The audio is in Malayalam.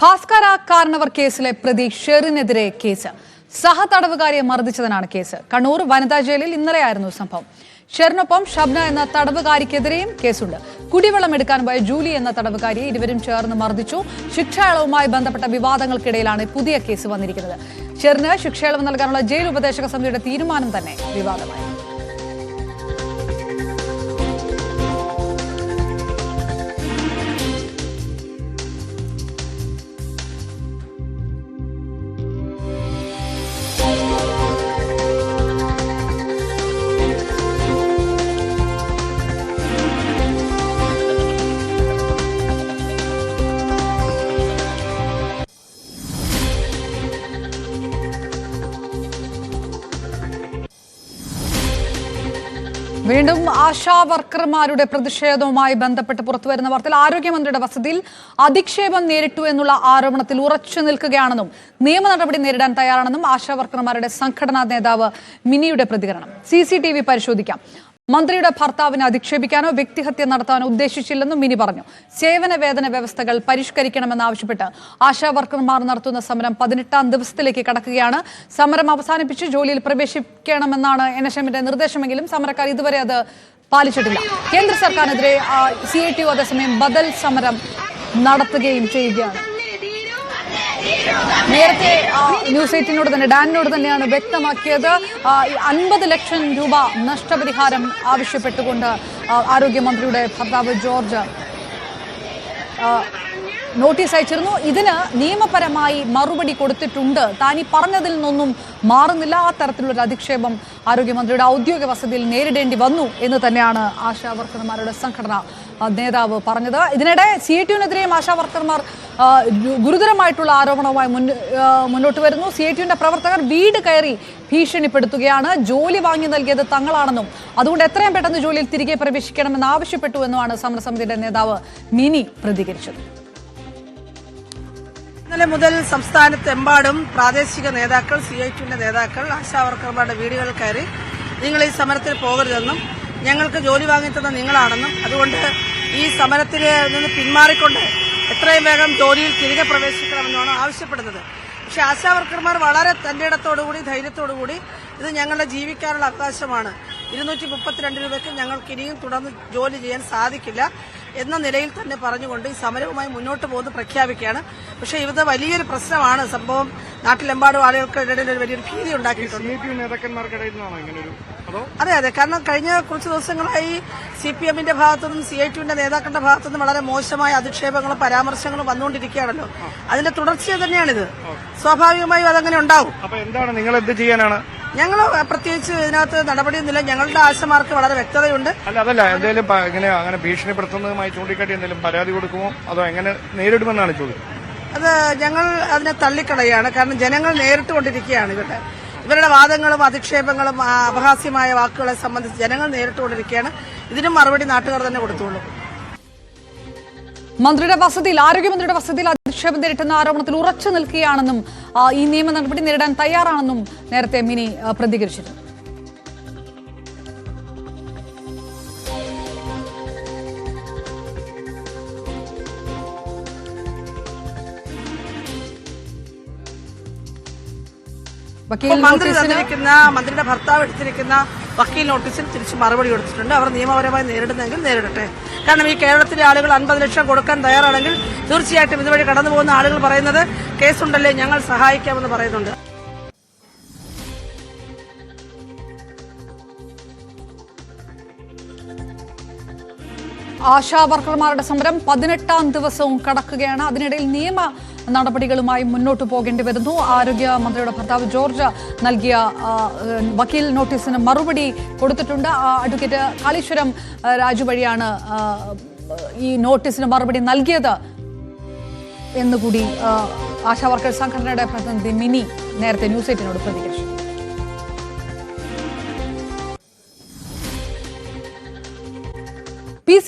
ഭാസ്കര കാരണവർ കേസിലെ പ്രതി ഷെറിനെതിരെ കേസ്. സഹതടവുകാരിയെ മർദ്ദിച്ചതിനാണ് കേസ്. കണ്ണൂർ വനിതാ ജയിലിൽ ഇന്നലെയായിരുന്നു സംഭവം. ഷെറിനൊപ്പം ഷബ്ന എന്ന തടവുകാരിക്കെതിരെയും കേസുണ്ട്. കുടിവെള്ളം എടുക്കാൻ പോയ ജൂലി എന്ന തടവുകാരിയെ ഇരുവരും ചേർന്ന് മർദ്ദിച്ചു. ശിക്ഷാളവുമായി ബന്ധപ്പെട്ട വിവാദങ്ങൾക്കിടയിലാണ് പുതിയ കേസ് വന്നിരിക്കുന്നത്. ഷെറിന് ശിക്ഷാളവ് നൽകാനുള്ള ജയിൽ ഉപദേശക സമിതിയുടെ തീരുമാനം തന്നെ വിവാദമായി. വീണ്ടും ആശാവർക്കർമാരുടെ പ്രതിഷേധവുമായി ബന്ധപ്പെട്ട് പുറത്തുവരുന്ന വാർത്തയിൽ ആരോഗ്യമന്ത്രിയുടെ വസതിയിൽ അധിക്ഷേപം നേരിട്ടു എന്നുള്ള ആരോപണത്തിൽ ഉറച്ചു നിൽക്കുകയാണെന്നും നിയമ നടപടി നേരിടാൻ തയ്യാറാണെന്നും ആശാവർക്കർമാരുടെ സംഘടനാ നേതാവ് മിനിയുടെ പ്രതികരണം. CCTV പരിശോധിക്കാം. മന്ത്രിയുടെ ഭർത്താവിനെ അധിക്ഷേപിക്കാനോ വ്യക്തിഹത്യ നടത്താനോ ഉദ്ദേശിച്ചില്ലെന്നും മിനി പറഞ്ഞു. സേവന വേതന വ്യവസ്ഥകൾ പരിഷ്കരിക്കണമെന്നാവശ്യപ്പെട്ട് ആശാവർക്കർമാർ നടത്തുന്ന സമരം 18ാം ദിവസത്തിലേക്ക് കടക്കുകയാണ്. സമരം അവസാനിപ്പിച്ച് ജോലിയിൽ പ്രവേശിക്കണമെന്നാണ് NHMന്റെ നിർദ്ദേശമെങ്കിലും സമരക്കാർ ഇതുവരെ അത് പാലിച്ചിട്ടില്ല. കേന്ദ്ര സർക്കാരിനെതിരെ CITU അതേസമയം ബദൽ സമരം നടത്തുകയും ചെയ്യുകയാണ്. നേരത്തെ ന്യൂസ് 18നോട് തന്നെ ഡാനിനോട് തന്നെയാണ് വ്യക്തമാക്കിയത്. 50 ലക്ഷം രൂപ നഷ്ടപരിഹാരം ആവശ്യപ്പെട്ടുകൊണ്ട് ആരോഗ്യമന്ത്രിയുടെ ഭർത്താവ് ജോർജ് നോട്ടീസ് അയച്ചിരുന്നു. ഇതിന് നിയമപരമായി മറുപടി കൊടുത്തിട്ടുണ്ട്. താൻ ഈ പറഞ്ഞതിൽ നിന്നൊന്നും മാറുന്നില്ല. ആ തരത്തിലുള്ള അധിക്ഷേപം ആരോഗ്യമന്ത്രിയുടെ ഔദ്യോഗിക വസതിയിൽ നേരിടേണ്ടി വന്നു എന്ന് തന്നെയാണ് ആശാവർക്കർമാരുടെ സംഘടന നേതാവ് പറഞ്ഞത്. ഇതിനിടെ CITUവിനെതിരെയും ആശാവർക്കർമാർ ഗുരുതരമായിട്ടുള്ള ആരോപണവുമായി മുന്നോട്ട് വരുന്നു. CITUവിന്റെ പ്രവർത്തകർ വീട് കയറി ഭീഷണിപ്പെടുത്തുകയാണ്. ജോലി വാങ്ങി നൽകിയത് തങ്ങളാണെന്നും അതുകൊണ്ട് എത്രയും പെട്ടെന്ന് ജോലിയിൽ തിരികെ പ്രവേശിക്കണമെന്ന് ആവശ്യപ്പെട്ടു എന്നുമാണ് സമരസമിതിയുടെ നേതാവ് മിനി പ്രതികരിച്ചത്. ഇന്നലെ മുതൽ സംസ്ഥാനത്തെമ്പാടും പ്രാദേശിക നേതാക്കൾ, CITUവിന്റെ നേതാക്കൾ ആശാവർക്കർമാരുടെ വീടുകളിൽ കയറി നിങ്ങൾ ഈ സമരത്തിൽ പോകരുതെന്നും ഞങ്ങൾക്ക് ജോലി വാങ്ങിത്തന്ന നിങ്ങളാണെന്നും അതുകൊണ്ട് ഈ സമരത്തിൽ നിന്ന് പിന്മാറിക്കൊണ്ട് എത്രയും വേഗം ജോലിയിൽ തിരികെ പ്രവേശിക്കണമെന്നാണ് ആവശ്യപ്പെടുന്നത്. പക്ഷെ ആശാവർക്കർമാർ വളരെ തന്റേടത്തോടുകൂടി ധൈര്യത്തോടുകൂടി ഇത് ഞങ്ങളുടെ ജീവിക്കാനുള്ള അവകാശമാണ്, 232 രൂപയ്ക്ക് ഞങ്ങൾക്ക് ഇനിയും തുടർന്ന് ജോലി ചെയ്യാൻ സാധിക്കില്ല എന്ന നിലയിൽ തന്നെ പറഞ്ഞുകൊണ്ട് ഈ സമരവുമായി മുന്നോട്ട് പോകുന്നത് പ്രഖ്യാപിക്കുകയാണ്. പക്ഷേ ഇത് വലിയൊരു പ്രശ്നമാണ്. സംഭവം നാട്ടിലെമ്പാടും ആളുകൾക്കിടയിൽ ഒരു വലിയൊരു ഭീതി ഉണ്ടാക്കിയിട്ടുണ്ട്. അതെ, കാരണം കഴിഞ്ഞ കുറച്ച് ദിവസങ്ങളായി CPMന്റെ ഭാഗത്തുനിന്നും CITUവിന്റെ നേതാക്കളുടെ ഭാഗത്തുനിന്നും വളരെ മോശമായ അധിക്ഷേപങ്ങളും പരാമർശങ്ങളും വന്നുകൊണ്ടിരിക്കുകയാണല്ലോ. അതിന്റെ തുടർച്ച തന്നെയാണിത്. സ്വാഭാവികമായും അതങ്ങനെ ഉണ്ടാവും. എന്താണ് നിങ്ങൾ എന്ത് ചെയ്യാനാണ്? ഞങ്ങൾ പ്രത്യേകിച്ച് ഇതിനകത്ത് നടപടിയൊന്നുമില്ല. ഞങ്ങളുടെ ആശമാർക്ക് വളരെ വ്യക്തതയുണ്ട്. അതല്ല എന്തെങ്കിലും ഇങ്ങനെ അങ്ങനെ ഭീഷണിപ്പെടുത്തുന്നതുമായി ചൂണ്ടിക്കാട്ടി എന്തെങ്കിലും പരാതി കൊടുക്കുമോ അതോ എങ്ങനെ നേരിടുമെന്നാണ് ചോദ്യം. അത് ഞങ്ങൾ അതിനെ തള്ളിക്കളയാണ്. കാരണം ജനങ്ങൾ നേരിട്ട് കൊണ്ടിരിക്കുകയാണ് ഇവരുടെ വാദങ്ങളും അധിക്ഷേപങ്ങളും അപഹാസ്യമായ വാക്കുകളെ സംബന്ധിച്ച് ജനങ്ങൾ നേരിട്ടുകൊണ്ടിരിക്കുകയാണ്. ഇതിനും മറുപടി നാട്ടുകാർ തന്നെ കൊടുത്തോളൂ. ആരോഗ്യമന്ത്രിയുടെ വസതിയിൽ അധിക്ഷേപം നേരിട്ടുന്ന ആരോപണത്തിൽ ഉറച്ചു നിൽക്കുകയാണെന്നും ഈ നിയമ നടപടി നേരിടാൻ തയ്യാറാണെന്നും നേരത്തെ മിനി പ്രതികരിച്ചിരുന്നു. മന്ത്രിയുടെ ഭർത്താവ് എടുത്തിരിക്കുന്ന വക്കീൽ നോട്ടീസിൽ തിരിച്ച് മറുപടി കൊടുത്തിട്ടുണ്ട്. അവർ നിയമപരമായി നേരിടുന്നെങ്കിൽ നേരിടട്ടെ. കാരണം ഈ കേരളത്തിലെ ആളുകൾ 50 ലക്ഷം കൊടുക്കാൻ തയ്യാറാണെങ്കിൽ തീർച്ചയായിട്ടും ഇതുവഴി കടന്നു പോകുന്ന ആളുകൾ പറയുന്നത് കേസുണ്ടല്ലേ ഞങ്ങൾ സഹായിക്കാമെന്ന് പറയുന്നുണ്ട്. ആശാവർക്കർമാരുടെ സമരം 18ാം ദിവസവും കടക്കുകയാണ്. അതിനിടയിൽ നിയമ നടപടികളുമായി മുന്നോട്ട് പോകേണ്ടി വരുന്നു. ആരോഗ്യമന്ത്രിയുടെ ഭർത്താവ് ജോർജ് നൽകിയ വക്കീൽ നോട്ടീസിന് മറുപടി കൊടുത്തിട്ടുണ്ട്. അഡ്വക്കേറ്റ് കാളീശ്വരം രാജു വഴിയാണ് ഈ നോട്ടീസിന് മറുപടി നൽകിയത് എന്നുകൂടി ആശാവർക്കർ സംഘടനയുടെ പ്രതിനിധി മിനി നേരത്തെ ന്യൂസ് 18നോട് പ്രതികരിച്ചു. PC